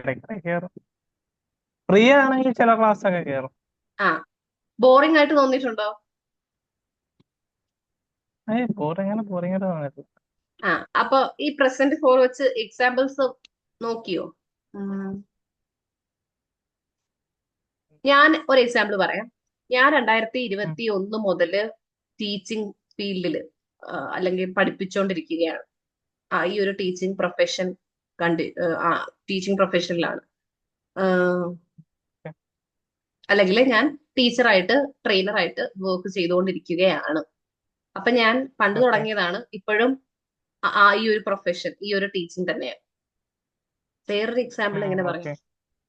ഇടയ്ക്കിടെ കയറും. ഫ്രീ ആണെങ്കിൽ ചില ക്ലാസ് ഒക്കെ കയറും. ആ, ബോറിംഗ് ആയിട്ട് തോന്നിയിട്ടുണ്ടോ? ബോറിംഗ് ആയിട്ട് തോന്നിട്ടില്ല. ആ, അപ്പൊ ഈ പ്രസന്റ് ഫോർ വെച്ച് എക്സാമ്പിൾസ് നോക്കിയോ? ഉം, ഞാൻ ഒരു എക്സാമ്പിൾ പറയാം. ഞാൻ 2021 മുതല് ടീച്ചിങ് ഫീൽഡിൽ അല്ലെങ്കിൽ പഠിപ്പിച്ചുകൊണ്ടിരിക്കുകയാണ്. ഈ ഒരു ടീച്ചിങ് പ്രൊഫഷൻ കണ്ടി ടീച്ചിങ് പ്രൊഫഷനിലാണ്. അല്ലെങ്കിൽ ഞാൻ ടീച്ചറായിട്ട് ട്രെയിനറായിട്ട് വർക്ക് ചെയ്തുകൊണ്ടിരിക്കുകയാണ്. അപ്പൊ ഞാൻ പണ്ട് ഓക്കെ. തുടങ്ങിയതാണ്, ഇപ്പോഴും ഈ ഒരു പ്രൊഫഷൻ, ഈ ഒരു ടീച്ചിങ് തന്നെയാണ്. വേറൊരു എക്സാമ്പിൾ എങ്ങനെ പറയാം?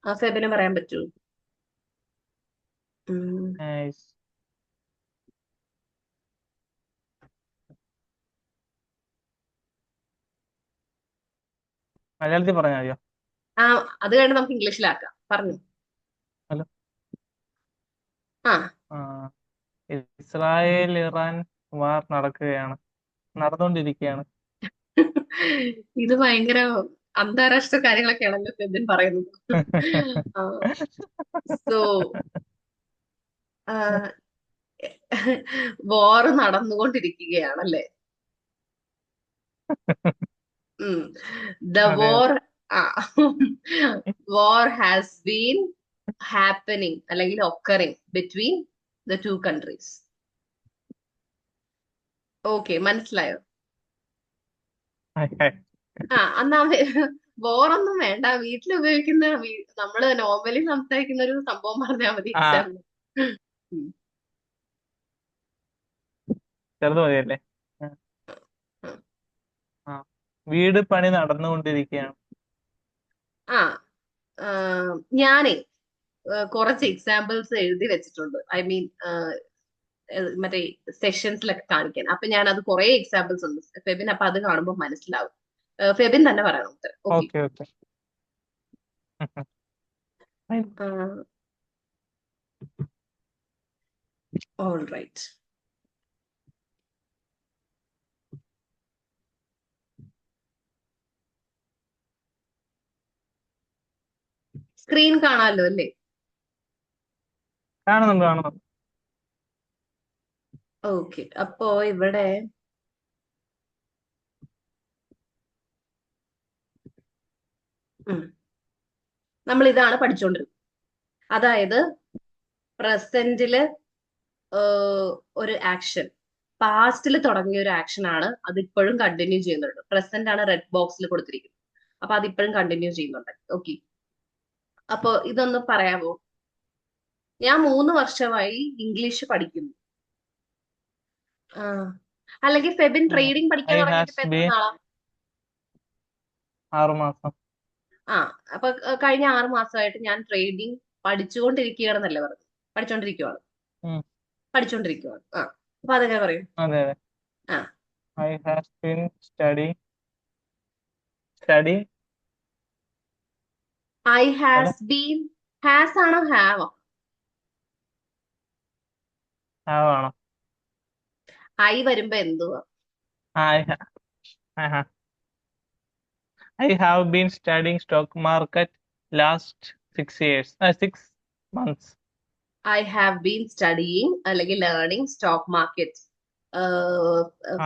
ഓക്കെ. ഫെബിന് പറയാൻ പറ്റൂ? ഉം, നൈസ്. മലയാളത്തിൽ പറഞ്ഞാൽ മതിയോ? ആ, അത് കഴിഞ്ഞ് നമുക്ക് ഇംഗ്ലീഷിലാക്കാം. പറഞ്ഞു. ഹലോ. ആ. ആ, ഇസ്രായേൽ ഇറാൻ വാർ നടന്നുകൊണ്ടിരിക്കുകയാണ്. ഇത് ഭയങ്കര അന്താരാഷ്ട്ര കാര്യങ്ങളൊക്കെയാണല്ലോ ഫെബിൻ പറയുന്നത്. So war നടന്നുകൊണ്ടിരിക്കുകയാണല്ലേ? ദ അതെ. വാർ വാർ ഹാസ് ബീൻ ഹാപ്പനിങ് അല്ലെങ്കിൽ occurring between the two countries. Okay, മനസ്സിലായോ? അതെ. എന്നാ ബോറൊന്നും വേണ്ട, വീട്ടിൽ ഉപയോഗിക്കുന്ന നമ്മള് നോർമലി സംസാരിക്കുന്ന ഒരു സംഭവം പറഞ്ഞാൽ മതി ആ, എക്സാമ്പിൾ. ചെറുത് മതിയല്ലേ? ആ, ആ. വീട് പണി നടന്നുകൊണ്ടിരിക്കുകയാണ്. ആ, ഞാനേ കുറച്ച് എക്സാമ്പിൾസ് എഴുതി വെച്ചിട്ടുണ്ട്. ഐ മീൻ മറ്റേ സെഷൻസിലൊക്കെ കാണിക്കാൻ. അപ്പൊ ഞാൻ അത് കുറെ എക്സാമ്പിൾസ് ഉണ്ട് ഫെബിൻ, അപ്പൊ അത് കാണുമ്പോൾ മനസ്സിലാവും. ഫെബിൻ തന്നെ പറയണം ഉത്തരം. Okay. Okay, okay. All right. Screen കാണാമല്ലോ അല്ലേ? കാണുന്നുണ്ട്, കാണുന്നുണ്ട്. ഓക്കെ, അപ്പോ ഇവിടെ നമ്മൾ ഇതാണ് പഠിച്ചുകൊണ്ടിരുന്നത്. അതായത് പ്രസന്റില് ഒരു ആക്ഷൻ പാസ്റ്റിൽ തുടങ്ങിയ ഒരു ആക്ഷൻ ആണ്, അത് ഇപ്പോഴും കണ്ടിന്യൂ ചെയ്യുന്നുണ്ട്. പ്രസന്റ് ആണ് റെഡ് ബോക്സിൽ കൊടുത്തിരിക്കുന്നത്. അപ്പൊ അതിപ്പോഴും കണ്ടിന്യൂ ചെയ്യുന്നുണ്ട്. ഓക്കെ, അപ്പൊ ഇതൊന്ന് പറയാമോ? ഞാൻ 3 വർഷമായി ഇംഗ്ലീഷ് പഠിക്കുന്നു. ആ, അല്ലെങ്കിൽ ഫെബിൻ ട്രേഡിംഗ് പഠിക്കാൻ ഐ തുടങ്ങിയിട്ട് ഹാസ് ഇപ്പൊ എത്ര ബീൻ നാളാ? 6 മാസം. ആ, അപ്പൊ കഴിഞ്ഞ 6 മാസമായിട്ട് ഞാൻ ട്രേഡിംഗ് പഠിച്ചുകൊണ്ടിരിക്കുകയാണെന്നല്ലേ പറഞ്ഞു? പഠിച്ചുകൊണ്ടിരിക്കുവാണ്. ഉം, പഠിച്ചുകൊണ്ടിരിക്കുവാണ്. അപ്പൊ അതെങ്ങനെ പറയും? അതെ, അതെ. ആ, I has been study. I അല്ല, ഹാസ് ബീൻ. ഹാസ് ആണോ ഹാവ്? ഹാവ് ആണോ? ഐ വരുമ്പോ എന്തുവാ? I have been studying stock market last 6 years, 6 months. I have been studying അല്ലെങ്കിൽ learning stock market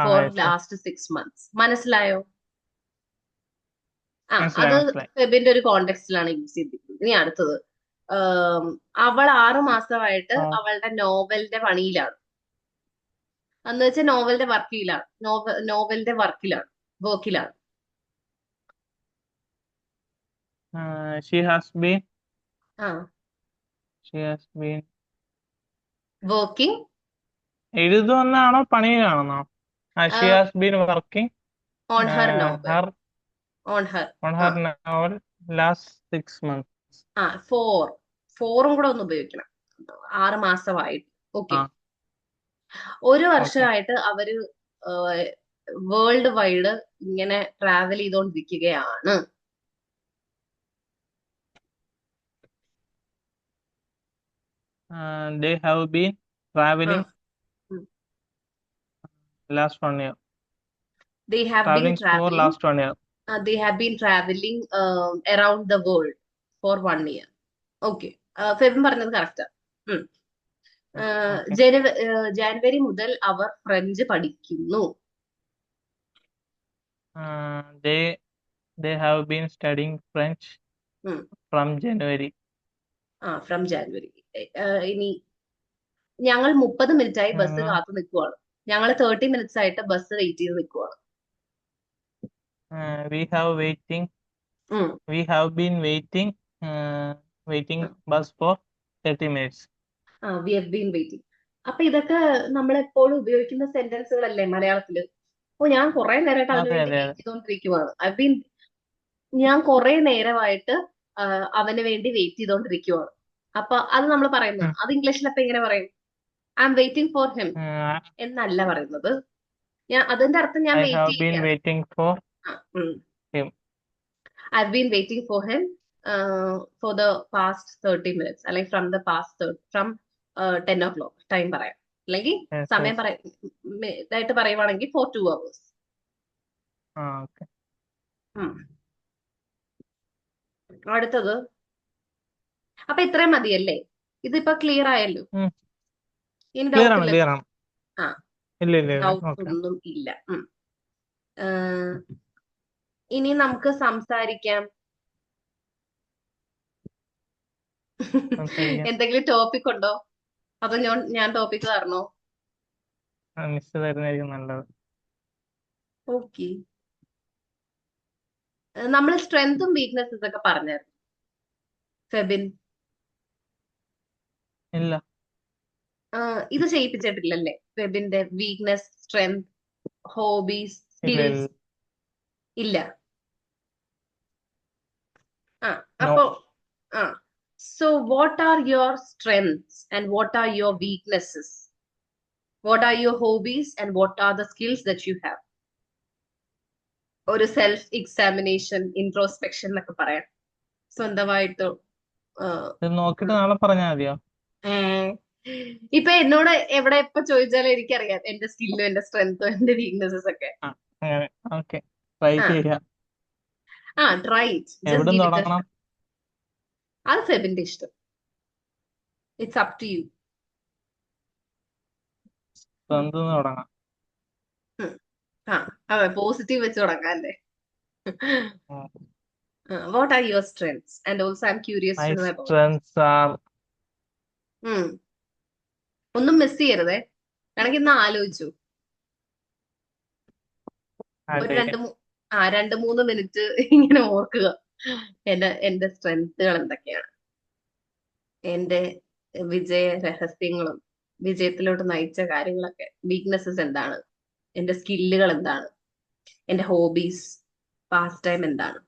for yes, yes. Last 6 months. മനസ്സിലായോ? മനസ്സിലായി, അത് മനസ്സിലായി. ഫെബിന്റെ ഒരു കോണ്ടെക്സ്റ്റിലാണ് യൂസ് ചെയ്തിരിക്കുന്നത്. ഇനി അടുത്തത്, ആം, അവൾ 6 മാസമായിട്ട് ആ, അവളുടെ നോവലിന്റെ പണിയിലാണ്. എന്ന് വെച്ചാൽ നോവലിന്റെ വർക്കിലാണ്, നോവലിന്റെ വർക്കിലാണ്. She has been ah, she has been working എഴുതുമെന്നാണോ പണിയിലാണെന്നോ? She has been working on her novel. Her on her. On ah, her novel last 6 months. ഫോറും കൂടെ ഒന്ന് ഉപയോഗിക്കണം. 6 മാസമായിട്ട്. ഓക്കെ. ആ, ഒരു ഓക്കെ. വർഷമായിട്ട് അവര് വേൾഡ് വൈഡ് ഇങ്ങനെ ട്രാവൽ ചെയ്തുകൊണ്ടിരിക്കുകയാണ്. They have been traveling ഉം. last 1 year. They have been Traveling for traveling. last 1 year. They have been traveling around the world. For 1 year. Okay, Febin പറഞ്ഞത് കറക്റ്റാ. ഓക്കെ. ജാനുവരി മുതൽ അവർ ഫ്രഞ്ച് പഠിക്കുന്നു. They they have been studying French ഉം. from January. From January. ഇനി ഞങ്ങൾ 30 മിനിറ്റായി ബസ് ഞങ്ങൾ കാത്തു നിൽക്കുവാണ്. ഞങ്ങൾ 30 മിനിറ്റ്സ് ആയിട്ട് ബസ് വെയിറ്റ് ചെയ്ത് നിൽക്കുവാണ്. we have waiting ഉം. we have been waiting bus for 30 minutes. We have been waiting. അപ്പൊ ഇതൊക്കെ നമ്മൾ എപ്പോഴും ഉപയോഗിക്കുന്ന സെന്റൻസുകളല്ലേ മലയാളത്തില്? ഓ, ഞാൻ കുറെ നേരമായിട്ട് അവന് അതെ വേണ്ടി അതെ വെയിറ്റ് അതെ. ചെയ്തോണ്ടിരിക്കുവാണ്. ഞാൻ കുറെ നേരമായിട്ട് അവന് വേണ്ടി വെയിറ്റ് ചെയ്തോണ്ടിരിക്കുവാണ്. അപ്പൊ അത് നമ്മൾ പറയുന്നത്, ഉം. അത് ഇംഗ്ലീഷിൽ അപ്പൊ എങ്ങനെ പറയും? I M waiting for him എന്നല്ല പറയുന്നത്. അതിന്റെ അർത്ഥം ഞാൻ I വെയിറ്റ് have been ചെയ്യുകയാണ്. waiting for him. I have been waiting for him for the past 30 minutes, അല്ലെങ്കിൽ ഫ്രം 10 o'clock ടൈം പറയാം, അല്ലെങ്കിൽ Yes, സമയം yes. ഇതായിട്ട് പറയുവാണെങ്കിൽ ഫോർ 2 hours. Okay. അടുത്തത്, അപ്പൊ ഇത്രയും മതിയല്ലേ? ഇതിപ്പോ ക്ലിയർ ആയല്ലോ. ഇനി ക്ലിയർ ഡൗട്ട് ആണ് ഇല്ല. ക്ലിയർ ആണ്. ആ, ഇല്ല ഇല്ല ഇല്ല. Doubt okay. ഒന്നും ഇല്ല. ഇനി നമുക്ക് സംസാരിക്കാം. സംസാരിക്കാം. എന്തെങ്കിലും ടോപ്പിക് ഉണ്ടോ? അതോ ഞാൻ ടോപ്പിക് തരണോ? മിസ് തരുന്നതായിരിക്കും നല്ലത്. ഓക്കെ, നമ്മൾ സ്ട്രെങ്തും വീക്ക്നെസ്സസ് ഒക്കെ പറഞ്ഞായിരുന്നു ഫെബിൻ. ഇല്ല. ഇത് ചെയ്യിപ്പിച്ചിട്ടില്ലല്ലേ ഫെബിന്റെ വീക്ക്നെസ്, സ്ട്രെങ്ത്, ഹോബീസ്, ഇല്ല സ്കിൽസ്? ഇല്ല. ഇല്ല. No. അപ്പോ so what are your strengths and what are your weaknesses? What are your hobbies and what are the skills that you have? ഒരു സെൽഫ് എക്സാമിനേഷൻ, ഇൻട്രോസ്പെക്ഷൻ എന്നൊക്കെ പറയാം. സ്വന്തമായിട്ട് ഇത് നോക്കിയിട്ട് നാളെ പറഞ്ഞാൽ മതിയോ? ഇപ്പൊ എന്നോട് എവിടെ എപ്പോ ചോദിച്ചാലും എനിക്കറിയാം എന്റെ സ്കില്ലും എന്റെ സ്ട്രെങ്ത്തും എന്റെ വീക്ക്നെസ്സസ് ഒക്കെ. അങ്ങനെ. ഓക്കെ, ട്രൈ ചെയ്യാം. ട്രൈ എവിടെ തുടങ്ങണം? അത് ഫെബിന്റെ ഇഷ്ടം. It's up to you. സ്വന്തം തുടങ്ങാം. അതെ, പോസിറ്റീവ് വെച്ച് തുടങ്ങാം അല്ലേ? What are your strengths? And also I'm curious My to know about. strengths are ഒന്നും മിസ് ചെയ്യരുതേ. വേണമെങ്കിൽ ഇന്ന് ആലോചിച്ചു ഒരു 2-3 മിനിറ്റ് ഇങ്ങനെ ഓർക്കുക എന്റെ സ്ട്രെങ്ത്തുകൾ എന്തൊക്കെയാണ്, എന്റെ വിജയ രഹസ്യങ്ങളും വിജയത്തിലോട്ട് നയിച്ച കാര്യങ്ങളൊക്കെ, വീക്ക്നെസ്സസ് എന്താണ്, എന്റെ സ്കില്ലുകൾ എന്താണ്, എന്റെ ഹോബീസ്, പാസ്റ്റ് ടൈം എന്താണ്.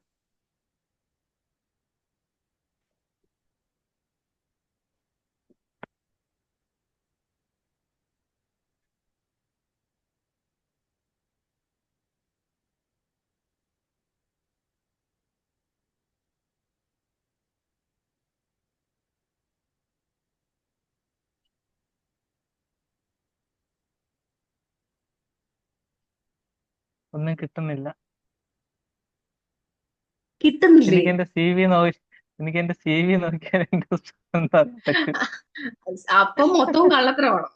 ഒന്നും കിട്ടുന്നില്ല. കിട്ടുന്നില്ലേ? എനിക്ക് എന്റെ സി വി നോക്കിയാൽ എന്റെ strength അറിയാൻ പറ്റും. അപ്പം മൊത്തവും കള്ളത്തരമാണ്.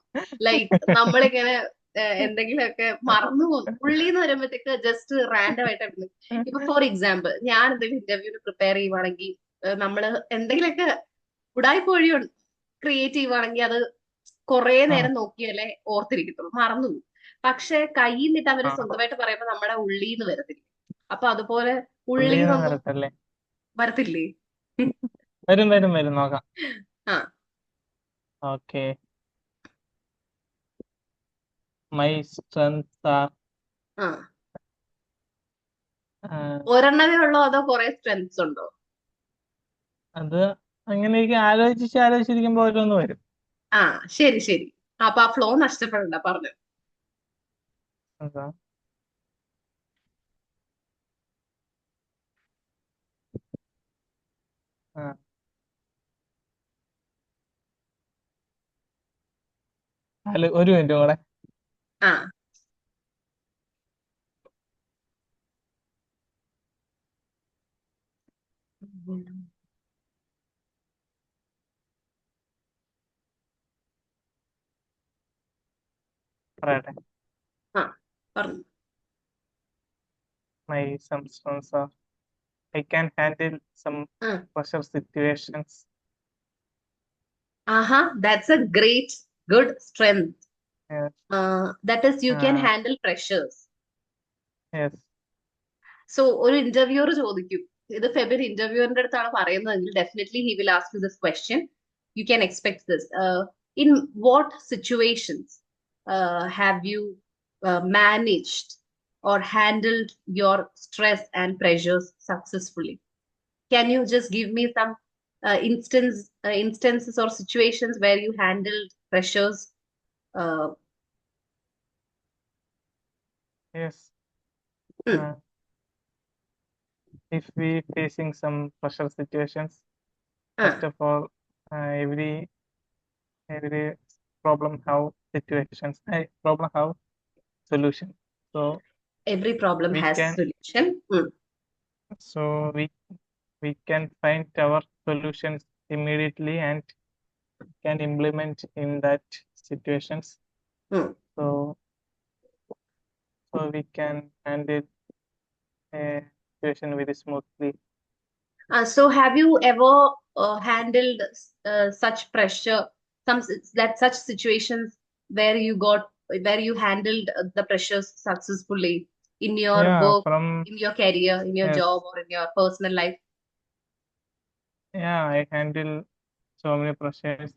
ലൈക്ക് നമ്മളിങ്ങനെ എന്തെങ്കിലുമൊക്കെ മറന്നു പോകും. ഉള്ളിന്ന് വരുമ്പോഴത്തേക്ക് ജസ്റ്റ് റാൻഡം ആയിട്ട്. ഇപ്പൊ ഫോർ എക്സാമ്പിൾ, ഞാൻ എന്തെങ്കിലും ഇന്റർവ്യൂവിന് പ്രിപ്പയർ ചെയ്യുവാണെങ്കിൽ നമ്മള് എന്തെങ്കിലുമൊക്കെ ഉടായ്പ വഴി ക്രിയേറ്റ് ചെയ്യുവാണെങ്കിൽ അത് കുറെ നേരം നോക്കിയാലേ ഓർത്തിരിക്കത്തുള്ളൂ, മറന്നു പോകും. പക്ഷെ കയ്യിൽ നിന്നിട്ട് അവര് സ്വന്തമായിട്ട് പറയുമ്പോ നമ്മുടെ ഉള്ളീന്ന് വരത്തില്ല. അപ്പൊ അതുപോലെ ഉള്ളീന്നൊന്നും വരത്തില്ലേ? വരും വരും വരും, നോക്കാം. ഓക്കെ. മൈ സ്ട്രെങ്ത്സ് ആർ ഒരെണ്ണമേ ഉള്ളോ അതോ കുറെ സ്ട്രെങ്ത്സ് ഉണ്ടോ? അത് അങ്ങനെ എനിക്ക് ആലോചിച്ചിരിക്കുമ്പോ ഓരോന്ന് വരും. ശരി ശരി. അപ്പൊ ആ ഫ്ലോ നഷ്ടപ്പെടണ്ട, പറഞ്ഞു. അതാ. ഒരു മിനിറ്റ് കൂടെ. പറയട്ടെ. ആ പറഞ്ഞു. My some strengths are I can handle some ആ pressure situations. that's a great good strength. Yes. That is you can Uh, handle pressures. yes. So ഒരു ഇന്റർവ്യൂർ ചോദിക്കും, ഇത് ഫെബിൻ ഇന്റർവ്യൂറിന്റെ അടുത്താണ് പറയുന്നതെങ്കിൽ definitely he will ask you this question. You can expect this. In what situations have you managed or handled your stress and pressures successfully? Can you just give me some instances or situations where you handled pressures? Uh, Yes. mm, Uh, if we facing some pressure situations, first uh, of all, every problem have situations. Problem have solution. So every problem we has can solution. so we can find our solutions immediately and can implement in that situations. Mm. So we can handle a situation very smoothly. So have you ever handled such pressure, such situations where you handled the pressures successfully in your Yeah, work, in your career, in your yes, job, or in your personal life? yeah, I handle so many pressures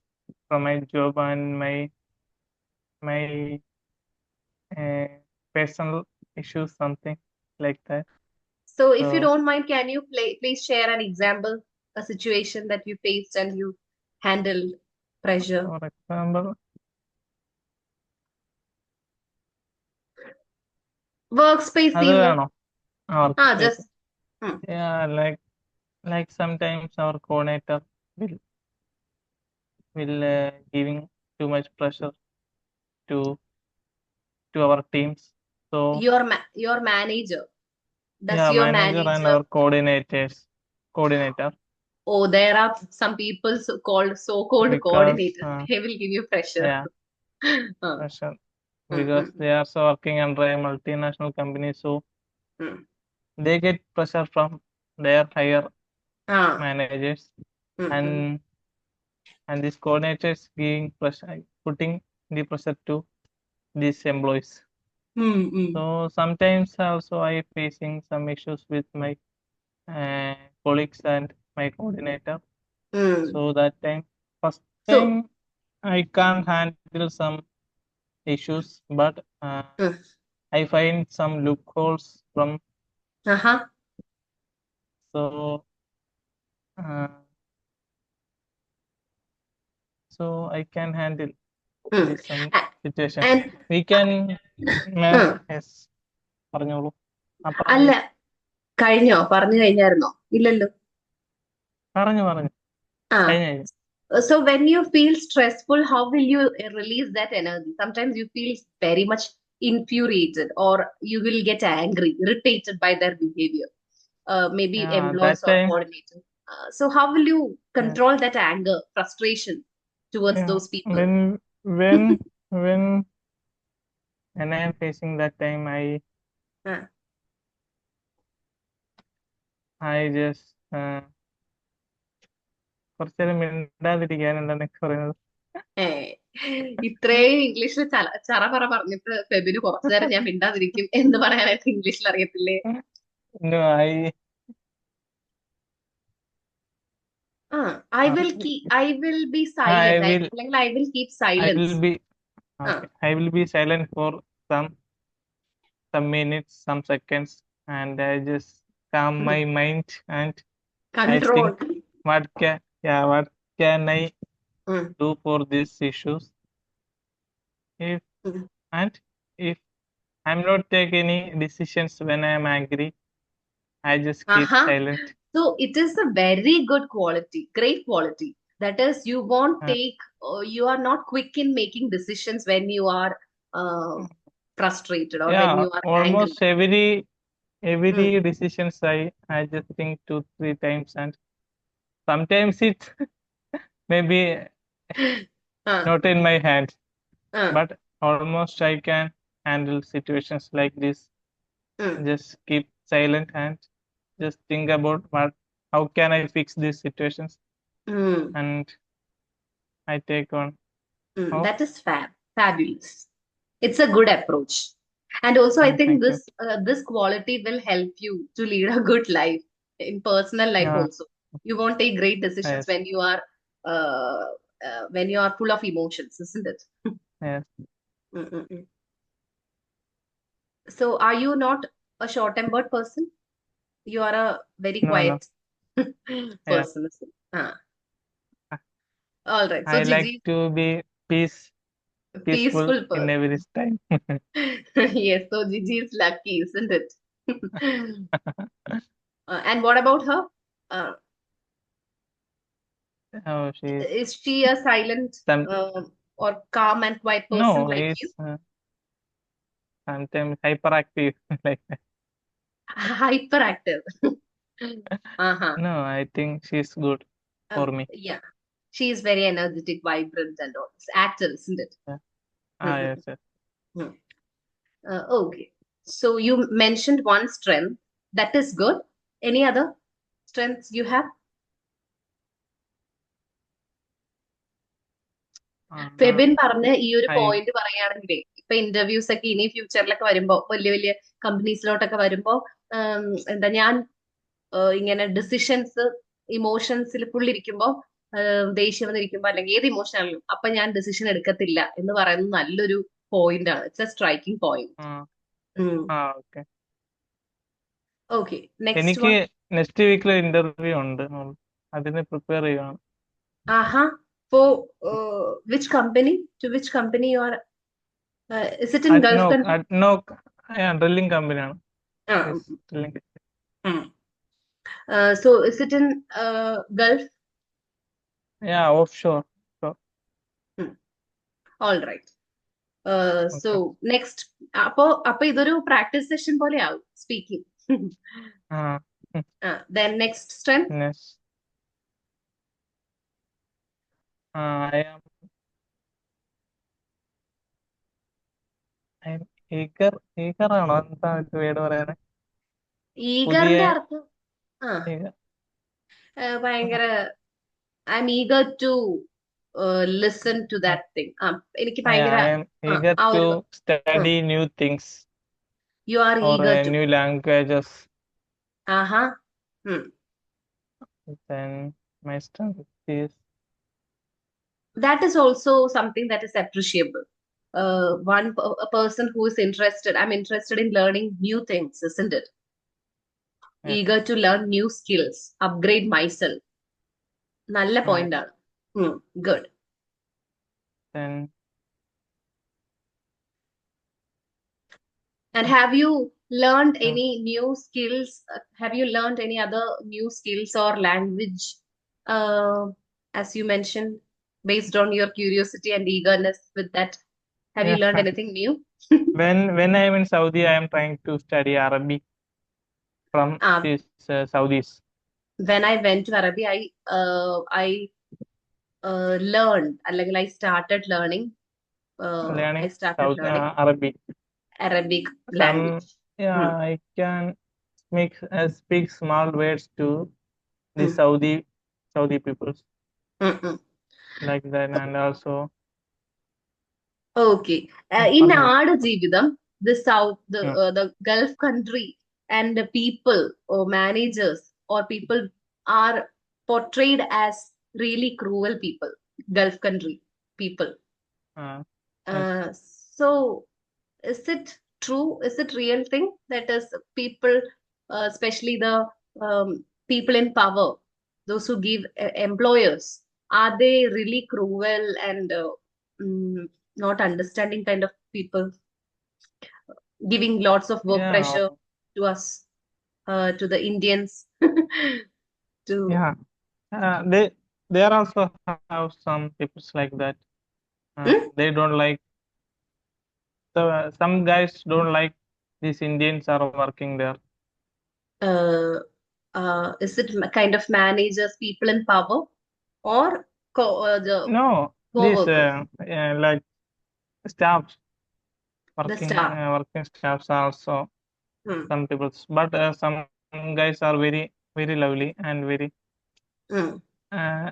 from my job and my uh, personal issues, something like that. So if you So, don't mind, can you please share an example, a situation that you faced and you handled pressure? for example, Workspace അത് theme. വേണോ? Work space. Just hmm. Yeah, like sometimes our coordinator will giving too much pressure to our teams. So Your manager. Does yeah, your manager and manager? our coordinator, Oh, there are some people so-called because coordinators. They will give you pressure. yeah, Uh, pressure, mm, because mm, they are also working under a multinational company, so mm. they get pressure from their higher Ah, managers, mm, mm, and these coordinators giving pressure, putting the pressure to these employees. mm, mm, So sometimes also I facing some issues with my colleagues and my coordinator. mm. So that first So, time I can't handle some issues, but mm, I find some loopholes from, uh-huh. so uh, I can handle Mm. this some A- situation. And We can yes, പറഞ്ഞോളൂ. അല്ല, പറഞ്ഞു കഴിഞ്ഞായിരുന്നോ? ഇല്ലല്ലോ. പറഞ്ഞു ആ കഴിഞ്ഞു. So when you feel stressful, how will you release that energy? Sometimes you feel very much infuriated, or you will get angry, irritated by their behavior. Maybe Yeah, employees that or time, coordinators. So how will you yeah, control that anger, frustration towards yeah. those people? When I am facing that time, Uh, I just കുറച്ചു നേരം മിണ്ടാതിരിക്കാനുണ്ടെന്ന് പറയുന്നത്. ഇത്രയും ഇംഗ്ലീഷിൽ ചറപറ പറഞ്ഞിട്ട് ഫെബിന് കുറച്ചു നേരം ഞാൻ മിണ്ടാതിരിക്കും എന്ന് പറയാനായിട്ട് ഇംഗ്ലീഷിൽ അറിയത്തില്ലേ? No, I will be silent. അല്ലെങ്കിൽ I will keep I silence. will be okay. I will be silent for some minutes, some seconds, and I just calm my mind, and I Control. think what can I Mm. do for these issues. If Mm. and if I'm not take any decisions when I am angry, I just keep silent. So it is a very good quality, great quality. That is, you won't you are not quick in making decisions when you are frustrated or when Yeah, you are angry. almost every decisions I just think 2-3 times, and sometimes it maybe not in my hand, but almost I can handle situations like this. Mm, Just keep silent and just think about how can I fix these situations, mm, and I take on. Oh, that is fabulous. It's a good approach. And also, I think thank you. this quality will help you to lead a good life in personal life Yeah, also. You won't take great decisions yes, uh, when you are full of emotions, isn't it? yes. Mm-mm-mm. So, are you not a short-tempered person? You are a very No, no. quiet Yeah, person, isn't it? All right. So, I like Gigi, to be peaceful peaceful in every person. time. Yes. So, Gigi is lucky, isn't it? And what about her? Uh, Oh, she's is she a silent some or calm and quiet person no, like you? is sometimes hyperactive like that. Hyperactive. Uh-huh. No, I think she's good for me. Yeah. She is very energetic, vibrant, and all. Actor, isn't it? Yeah. Mhm. Yes, yes. Mhm. Okay. So you mentioned one strength. That is good. Any other strengths you have? Uh, Febin പറഞ്ഞ ഈ ഒരു I point പറയുകയാണെങ്കിലേ ഇപ്പൊ interviews ഒക്കെ ഇനി ഫ്യൂച്ചറിലൊക്കെ വരുമ്പോ വലിയ വലിയ കമ്പനീസിലോട്ടൊക്കെ വരുമ്പോ എന്താ ഞാൻ ഇങ്ങനെ ഡിസിഷൻസ് ഇമോഷൻസിൽ ഫുള്ളിരിക്കുമ്പോ ദേഷ്യം വന്നിരിക്കുമ്പോ അല്ലെങ്കിൽ ഏത് ഇമോഷൻ ആണെങ്കിലും അപ്പൊ ഞാൻ ഡിസിഷൻ എടുക്കത്തില്ല എന്ന് പറയുന്നത് നല്ലൊരു പോയിന്റ് ആണ്. It's A striking point. okay. Okay, next എനിക്ക് വൺ. നെക്സ്റ്റ് വീക്കിൽ ഇന്റർവ്യൂ ഉണ്ട്. അതിന് പ്രിപ്പയർ ചെയ്യുകയാണ്. ആഹാ. For which company? To which company you are? Is it in Gulf country? ADNOC drilling കമ്പനിയാണ്. Ah, Yes, drilling. so is it in Gulf? Yeah, offshore. So, Hmm. All right. So okay. next, അപ്പൊ ഇതൊരു practice session പോലെ ആവും speaking. Uh, Then next strength. next, I am eager ആണോ? എന്താ word പറയാനെ? പുതിയ ഈഗറിന്റെ അർത്ഥം ആ eager. ഭയങ്കര I'm eager to listen to that thing. എനിക്ക് Yeah, ഭയങ്കര I am eager ആ ഒരു to study new things you are or eager to. new languages. ആഹാ. Then my strength is That is also something that is appreciable. A person who is interested, I'm interested in learning new things, isn't it? yes, Eager to learn new skills, upgrade myself. നല്ല yes. Point ആണ്. Good. Then And have you learned any new skills? Have you learned any other new skills or language, uh, as you mentioned, based on your curiosity and eagerness with that? Have you yeah, learned anything new? when I am in Saudi, I am trying to study Arabic from Um, these Saudis. when I went to Arabi, I learned, അല്ലെങ്കിൽ I started learning. I Learning started learning Arabic. Arabic Some, language. yeah, Hmm. I can speak small words to the Hmm. Saudi people Hmm. like that, and also Okay. In പറഞ്ഞോ. our ജീവിതം, the South, Mm. the Gulf country, and the people or managers or people are portrayed as really cruel people. Gulf country people. Yes. So is it true? Is it real thing that is people, especially the people in power, those who give employers, are they really cruel and mm, not understanding kind of people, giving lots of work Yeah, pressure to us, to the Indians, to yeah. They there also have some people like that. Hmm? They don't like some guys don't like these Indians are working there. uh, is it kind of managers, people in power, or the No, these co-workers? like staffs. The working staff. working staffs are also Hmm. some people, but some guys are very very lovely and very Hmm. uh,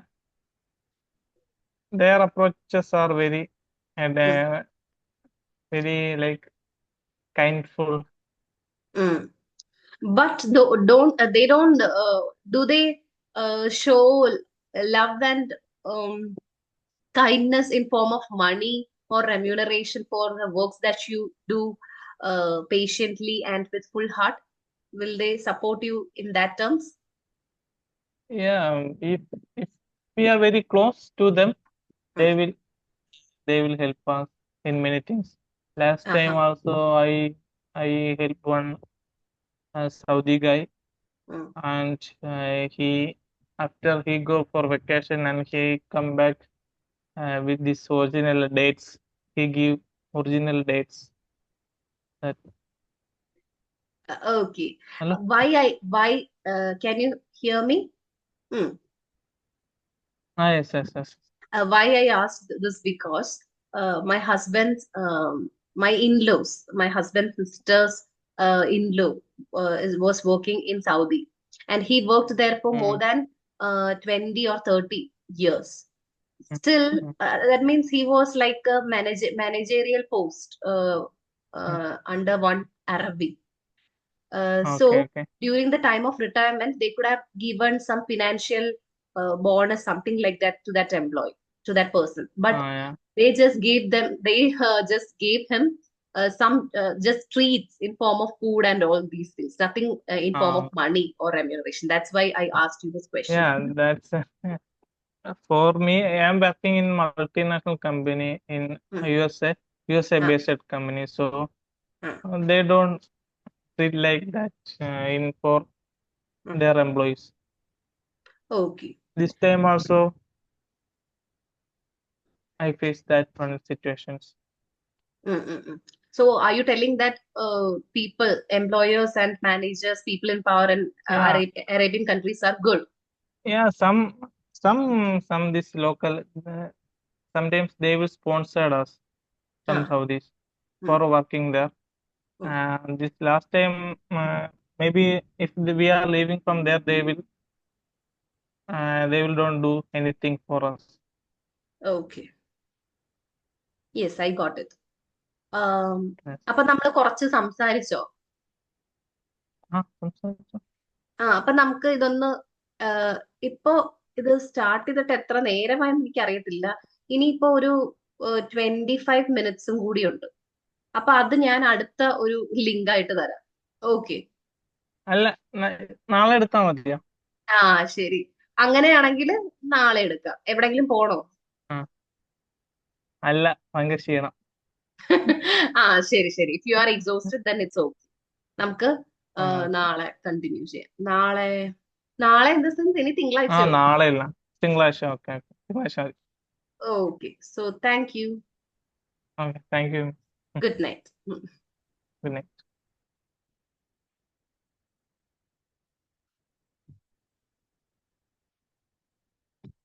their approaches are very and Hmm. very like kindful. Hmm. But they don't do they show love and um, kindness in form of money or remuneration for the works that you do patiently and with full heart? Will they support you in that terms? Yeah, if we are very close to them, Hmm. they will they will help us in many things. Last time Uh-huh. also I helped one Saudi guy, Hmm. and he after he go for vacation and he come back with this original dates. He give original dates. That Okay. hello. Why can you hear me? Hmm. Ah, yes, yes, yes. Why I asked this because my in-laws, my husband's sister's in-law was working in Saudi, and he worked there for more Mm, than 20 or 30 years. mm, Still, mm, that means he was like a managerial post mm. under one Arabi. Okay, So okay. during the time of retirement, they could have given some financial bonus, something like that to that employee, to that person. But Yeah. they just gave him some just treats in form of food and all these things, nothing in form of Uh, money or remuneration. That's why I asked you this question. yeah, that's for me. I am working in multinational company in Hmm. USA Ah, based company. So ah, they don't treat like that in for hmm. their employees. Okay. This time also I faced that one situations. Mm-mm-mm. So are you telling that people, employers and managers, people in power in Yeah, Arabian countries are good? yeah. Some this local. Sometimes they will sponsor us. Some Huh. Saudis Hmm. for working there. Hmm. This last time, maybe if we are leaving from there, they will don't do anything for us. Okay. Yes, I got it. Um, Yes. അപ്പൊ നമ്മൾ കുറച്ച് സംസാരിച്ചോ? സംസാരിച്ചോ? അപ്പൊ നമുക്ക് ഇതൊന്ന് ഇപ്പൊ ഇത് സ്റ്റാർട്ട് ചെയ്തിട്ട് എത്ര നേരമായെന്ന് എനിക്ക് അറിയത്തില്ല. ഇനിയിപ്പോ ഒരു 25 മിനിറ്റ്സും കൂടിയുണ്ട്. അപ്പൊ അത് ഞാൻ അടുത്ത ഒരു ലിങ്ക് ആയിട്ട് തരാം. ഓക്കെ. അല്ല, നാളെ എടുത്താൽ മതിയോ? ആ ശരി. അങ്ങനെയാണെങ്കിൽ നാളെ എടുക്കാം. എവിടെങ്കിലും പോണോ? ആ, അല്ല, ഭയങ്കര ക്ഷീണം. ആ ശരി ശരി. If you are exhausted then it's okay. നമുക്ക് ഓക്കെ. നാളെ കണ്ടിന്യൂ ചെയ്യാം. നാളെ നാളെ ഇൻ ദ സെൻസ് ഇനി തിങ്കളാഴ്ചയോ? നാളെ ഇല്ല, തിങ്കളാഴ്ച. ഓക്കെ, ഓക്കെ, തിങ്കളാഴ്ച മതി. Okay. So thank you. Okay, thank you. Good night. Good night.